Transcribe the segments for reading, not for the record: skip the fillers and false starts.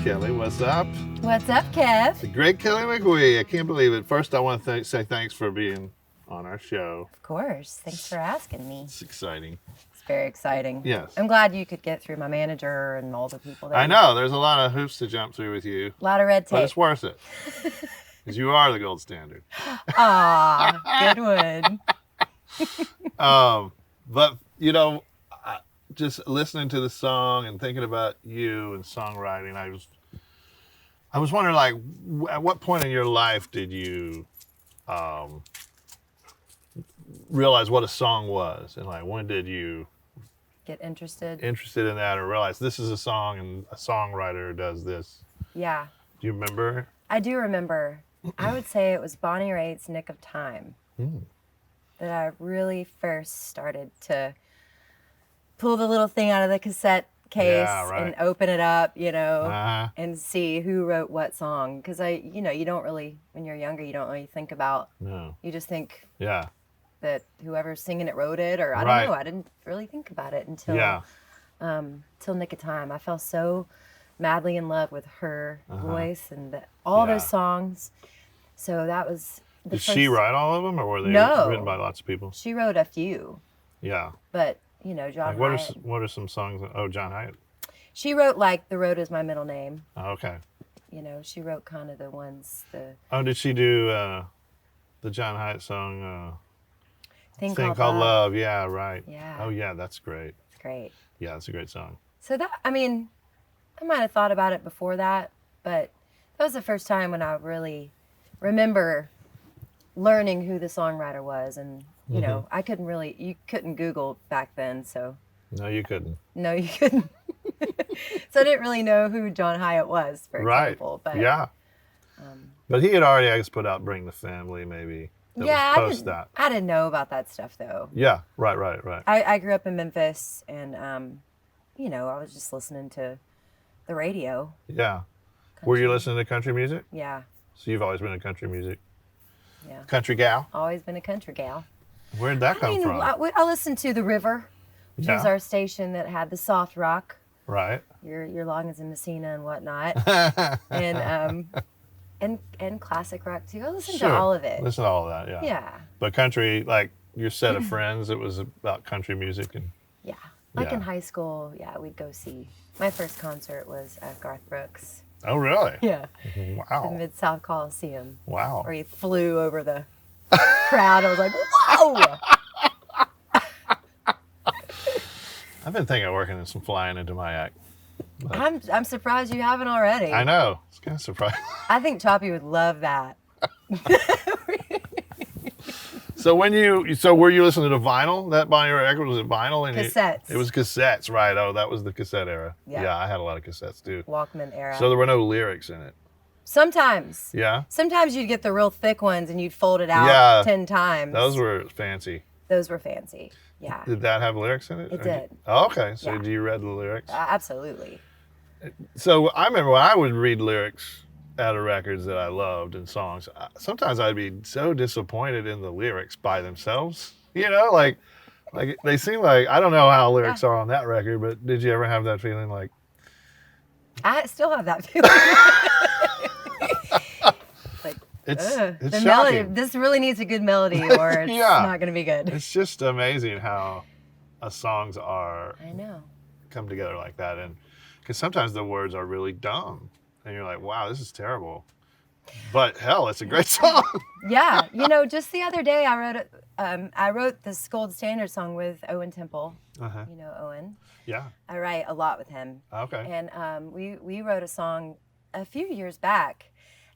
Kelley. What's up? What's up, Kev? The great Kelley Mickwee. I can't believe it. First, I want to say thanks for being on our show. Of course. Thanks for asking me. It's exciting. It's very exciting. Yes. I'm glad you could get through my manager and all the people there. I know. There's a lot of hoops to jump through with you. A lot of red tape. But it's worth it. Because you are the gold standard. Aw, good one. But, you know, just listening to the song and thinking about you and songwriting, I was wondering, like, at what point in your life did you realize what a song was? And, like, when did you get interested in that or realize this is a song and a songwriter does this? Yeah. Do you remember? I do remember. I would say it was Bonnie Raitt's Nick of Time that I really first started to pull the little thing out of the cassette case and open it up, you know, and see who wrote what song. Because you don't really, when you're younger, you don't really think about, you just think that whoever's singing it wrote it, or I don't know. I didn't really think about it until till Nick of Time. I fell so madly in love with her voice and all those songs. So that was the Did first... she write all of them, or were they written by lots of people? She wrote a few. Yeah. But, you know, John like Hyatt. What are some songs? Oh, John Hyatt. She wrote, like, The Road Is My Middle Name. Oh, okay. You know, she wrote kind of the ones, Oh, did she do the John Hyatt song, Thing Called Love? Love? Yeah, right. Yeah. Oh, yeah, that's great. It's great. Yeah, that's a great song. So that, I mean, I might have thought about it before that, but that was the first time when I really remember learning who the songwriter was. And, you know, you couldn't Google back then, so. No, you couldn't. No, you couldn't. So I didn't really know who John Hyatt was, for example. But, yeah. But he had already, I guess, put out Bring the Family, maybe. I didn't know about that stuff, though. Yeah, right. I grew up in Memphis, and, you know, I was just listening to the radio. Yeah. Were you listening to country music? Yeah. So you've always been a country music? Yeah. Country gal? Always been a country gal. Where did that come from? I listened to The River, which was our station that had the soft rock. Right. Your Longins and Messina and whatnot. and classic rock too. I listened to all of it. Listen to all of that, yeah. Yeah. But country, like your set of friends, it was about country music and in high school, we'd go see. My first concert was at Garth Brooks. Oh, really? Yeah. Wow. The Mid-South Coliseum. Wow. Where he flew over the crowd. I was like, whoa! I've been thinking of working in some flying into my act. I'm surprised you haven't already. I know. It's kind of surprising. I think Choppy would love that. So were you listening to vinyl? That Bonnie Raitt record, was it vinyl? And cassettes. It was cassettes, right? Oh, that was the cassette era. Yeah. I had a lot of cassettes too. Walkman era. So there were no lyrics in it. Sometimes. Yeah. Sometimes you'd get the real thick ones and you'd fold it out 10 times. Those were fancy. Those were fancy. Yeah. Did that have lyrics in it? It did. Oh, okay. So you read the lyrics? Absolutely. So I remember when I would read lyrics out of records that I loved and songs, sometimes I'd be so disappointed in the lyrics by themselves. You know, like they seem like, I don't know how lyrics are on that record, but did you ever have that feeling like? I still have that feeling. It's the shocking. melody, this really needs a good melody or it's not going to be good. It's just amazing how songs come together like that. And because sometimes the words are really dumb and you're like, wow, this is terrible. But hell, it's a great song. Yeah. You know, just the other day I wrote this gold standard song with Owen Temple. You know Owen? Yeah. I write a lot with him. Okay. And we wrote a song a few years back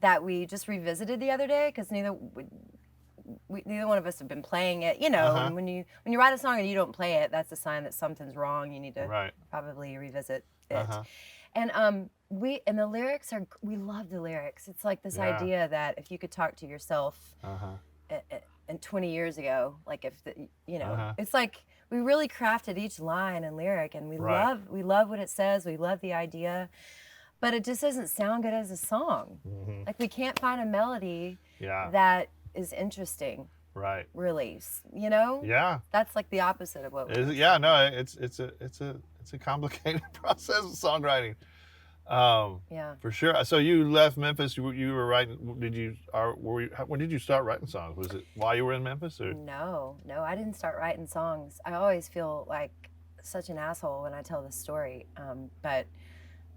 that we just revisited the other day because neither one of us have been playing it. You know, and when you write a song and you don't play it, that's a sign that something's wrong. You need to probably revisit it. And the lyrics we love the lyrics. It's like this idea that if you could talk to yourself and 20 years ago, like it's like we really crafted each line and lyric, and we love what it says. We love the idea. But it just doesn't sound good as a song. Like we can't find a melody that is interesting. Right. Really, you know? Yeah. That's like the opposite of what we Yeah, no, it's a complicated process of songwriting. Yeah. For sure. So you left Memphis. You were writing. Did you? When did you start writing songs? Was it while you were in Memphis, or? No, I didn't start writing songs. I always feel like such an asshole when I tell this story. But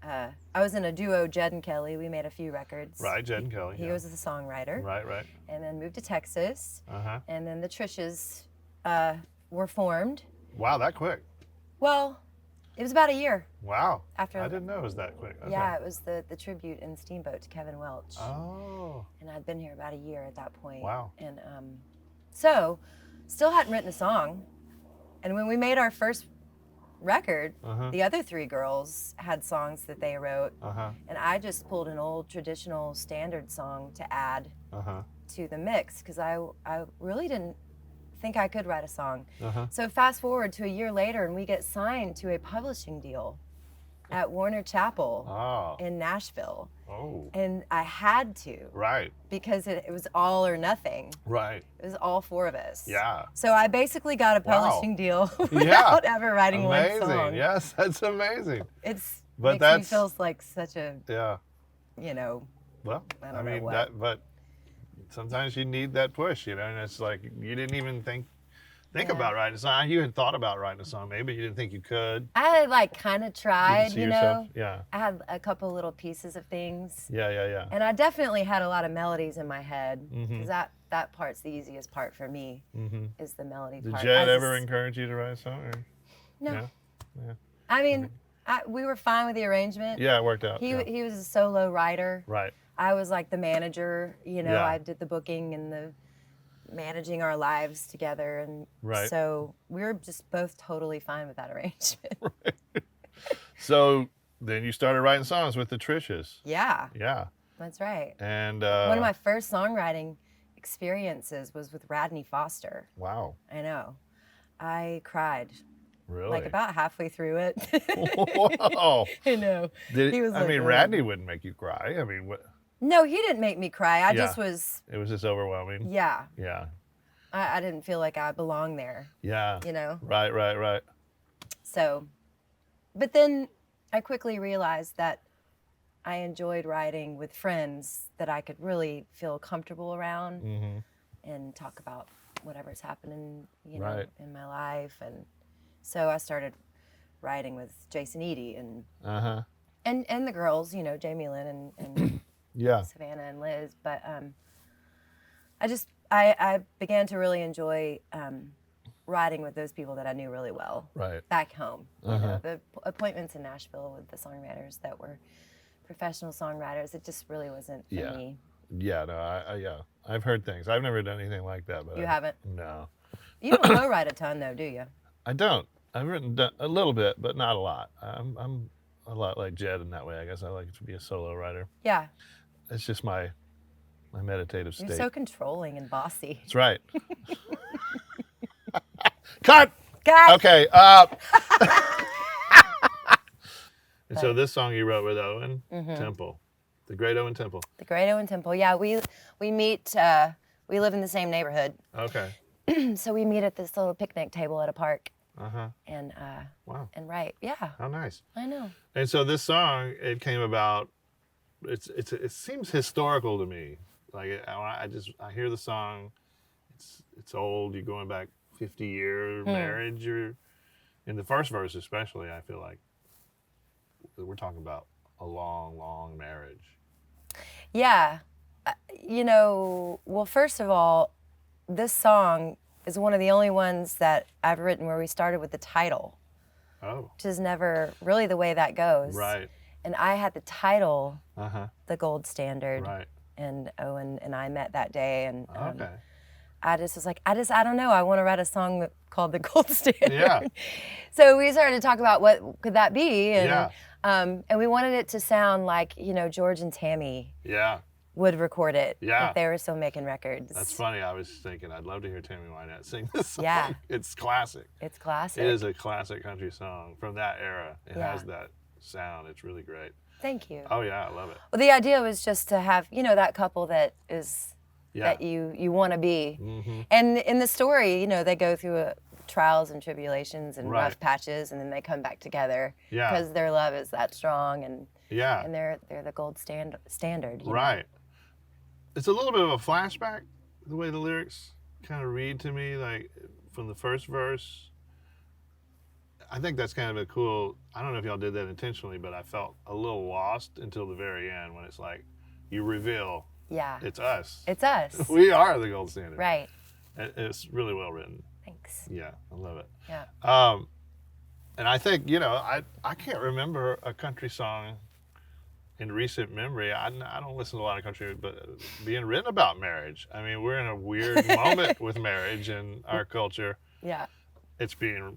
I was in a duo, Jed and Kelley. We made a few records. Right, Jed and Kelley. He was the songwriter. Right. And then moved to Texas. And then the Trishas were formed. Wow, that quick. Well, it was about a year. Wow. After I didn't know it was that quick. Okay. Yeah, it was the tribute in Steamboat to Kevin Welch. Oh. And I'd been here about a year at that point. Wow. And so, still hadn't written a song. And when we made our first record, the other three girls had songs that they wrote. And I just pulled an old traditional standard song to add to the mix because I really didn't think I could write a song. So fast forward to a year later and we get signed to a publishing deal at Warner Chapel in Nashville. Oh. And I had to. Right. Because it was all or nothing. Right. It was all four of us. Yeah. So I basically got a publishing deal without ever writing one song. Amazing. Yes, that's amazing. Makes But me feel like such a, you know, well, I don't know what. but sometimes you need that push, you know, and it's like you didn't even think about writing a song. You had thought about writing a song, maybe you didn't think you could. I like kind of tried, you know. Yeah. I had a couple little pieces of things. Yeah. And I definitely had a lot of melodies in my head because that part's the easiest part for me is the melody part. Did Jed ever encourage you to write a song? Or? No. Yeah. I mean, we were fine with the arrangement. Yeah, it worked out. He was a solo writer. Right. I was like the manager, you know. Yeah. I did the booking and the managing our lives together, and so we were just both totally fine with that arrangement. Right. So then you started writing songs with the Trishas. Yeah. Yeah. That's right. And one of my first songwriting experiences was with Radney Foster. Wow. I know. I cried. Really? Like about halfway through it. Whoa. I know. Radney wouldn't make you cry. I mean, what? No, he didn't make me cry. I just was. It was just overwhelming. Yeah. Yeah. I didn't feel like I belonged there. Yeah. You know? Right. So, but then I quickly realized that I enjoyed writing with friends that I could really feel comfortable around and talk about whatever's happening, you know, in my life. And so I started writing with Jason Eady and the girls, you know, Jamie Lin and Savannah and Liz. But I began to really enjoy writing with those people that I knew really well back home. You know, the appointments in Nashville with the songwriters that were professional songwriters, it just really wasn't for me. Yeah, no, I've heard things. I've never done anything like that. But you haven't? No. You don't co-write a ton though, do you? I don't. I've written a little bit, but not a lot. I'm a lot like Jed in that way. I guess I like to be a solo writer. Yeah. It's just my meditative state. You're so controlling and bossy. That's right. Cut! Okay. And so this song you wrote with Owen Temple, the great Owen Temple. The great Owen Temple. Yeah, we meet. We live in the same neighborhood. Okay. So we meet at this little picnic table at a park. And wow. And write. Yeah. How nice. I know. And so this song, it came about. It seems historical to me. Like I hear the song. It's old. You're going back 50-year marriage, or in the first verse especially. I feel like we're talking about a long marriage. Yeah. You know, well, first of all, this song is one of the only ones that I've written where we started with the title. Oh. Which is never really the way that goes. Right. And I had the title, The Gold Standard. Right. And Owen and I met that day, and okay. I just was like, I don't know, I want to write a song called The Gold Standard. Yeah. So we started to talk about what could that be, and and we wanted it to sound like, you know, George and Tammy would record it if they were still making records. That's funny. I was thinking I'd love to hear Tammy Wynette sing this song. Yeah. It's classic. It's classic. It is a classic country song from that era. It has that sound. It's really great. Thank you. Oh yeah, I love it. Well, the idea was just to have, you know, that couple that is that you want to be. And in the story, you know, they go through trials and tribulations and rough patches, and then they come back together because their love is that strong. And Yeah. And they're the gold standard. Right. It's a little bit of a flashback, the way the lyrics kind of read to me, like from the first verse. I think that's kind of a cool, I don't know if y'all did that intentionally, but I felt a little lost until the very end when it's like, you reveal, it's us. It's us. We are the gold standard. Right. It's really well written. Thanks. Yeah, I love it. Yeah. And I think, I can't remember a country song in recent memory. I don't listen to a lot of country, but being written about marriage. I mean, we're in a weird moment with marriage in our culture. Yeah. It's being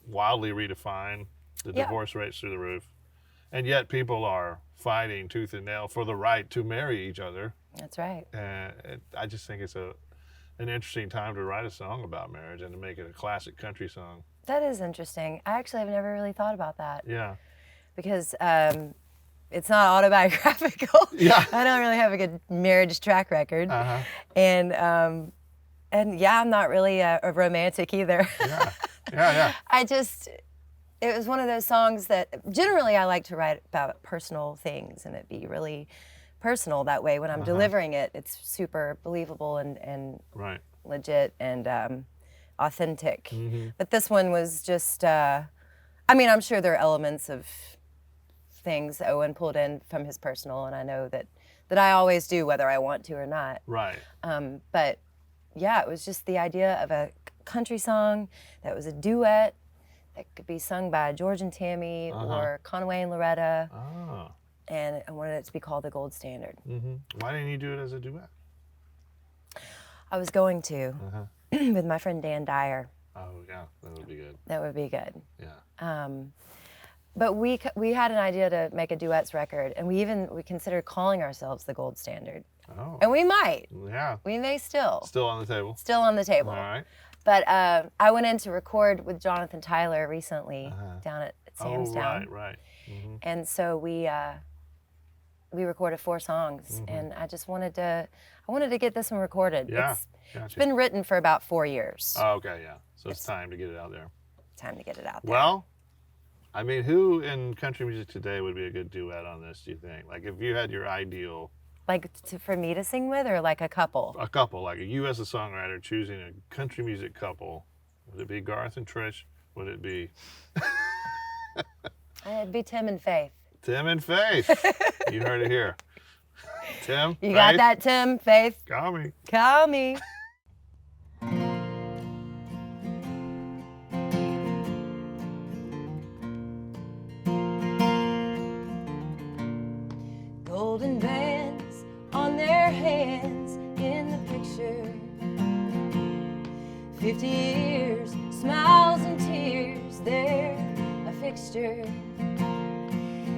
wildly redefined. The divorce rate's through the roof. And yet people are fighting tooth and nail for the right to marry each other. That's right. And I just think it's an interesting time to write a song about marriage and to make it a classic country song. That is interesting. I actually have never really thought about that. Yeah. Because it's not autobiographical. Yeah. I don't really have a good marriage track record. Uh-huh. And yeah, I'm not really a romantic either. Yeah. Yeah. It was one of those songs that generally I like to write about personal things and it be really personal that way. When I'm delivering it, it's super believable and right. legit and authentic. Mm-hmm. But this one was just, I'm sure there are elements of things Owen pulled in from his personal, and I know that I always do, whether I want to or not. Right. But yeah, it was just the idea of a country song that was a duet that could be sung by George and Tammy or Conway and Loretta. Oh. And I wanted it to be called the Gold Standard. Mm-hmm. Why didn't you do it as a duet? I was going to with my friend Dan Dyer. Oh yeah, that would be good. That would be good. Yeah. But we had an idea to make a duets record, and we considered calling ourselves the Gold Standard. Oh. And we might. Yeah. We may still. Still on the table. Still on the table. All right. But I went in to record with Jonathan Tyler recently down at Samstown. Oh, right. Mm-hmm. And so we recorded 4 songs, and I just wanted to get this one recorded. Yeah. It's been written for about 4 years. Oh, okay, yeah. So it's time to get it out there. Time to get it out there. Well, I mean, who in country music today would be a good duet on this, do you think? Like, if you had your ideal... Like for me to sing with, or like a couple? A couple, like you as a songwriter choosing a country music couple. Would it be Garth and Trish? Would it be... It'd be Tim and Faith. Tim and Faith. You heard it here. Tim, You Faith, got that, Tim? Faith? call me. Call me. Golden bands on their hands in the picture. 50 years, smiles and tears, they're a fixture.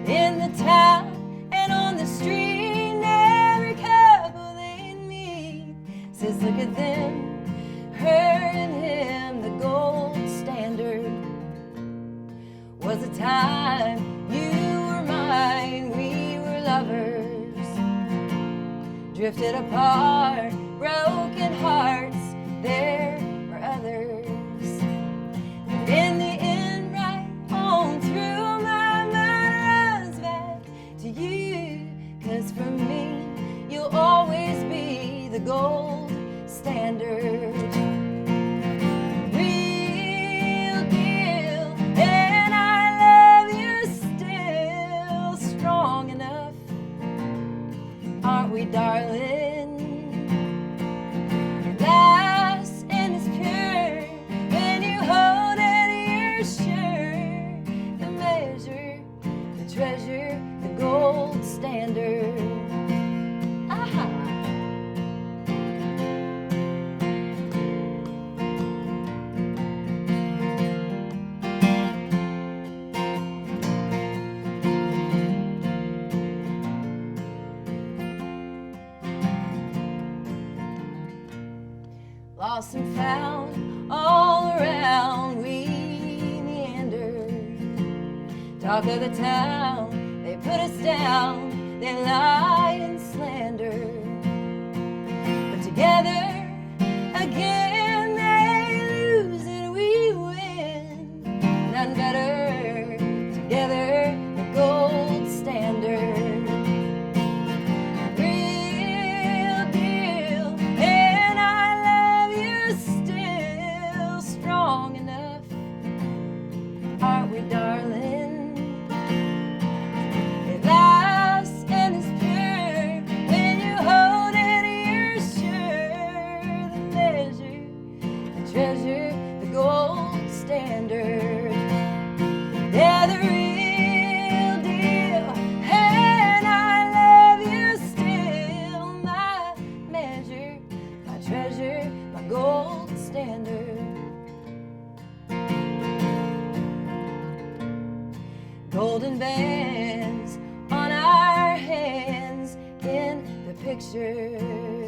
In the town and on the street, every couple they meet says, look at them, her and him, the gold standard. Was a time you were mine, we were lovers, drifted apart, broken hearts, there were others. In the end, right on through my mind runs back to you, 'cause for me you'll always be the gold standard. Real deal, and I love you still, strong enough, aren't we, darling? Last and it's pure when you hold it, you're sure the measure, the treasure, the gold standard. Aha. Lost and found all around, we meandered. Talk of the town, they put us down, they lie and slander. But together again they lose and we win. None better, together the gold standard. treasure, the gold standard. They're the real deal, and I love you still. My measure, my treasure, my gold standard. Golden bands on our hands in the picture.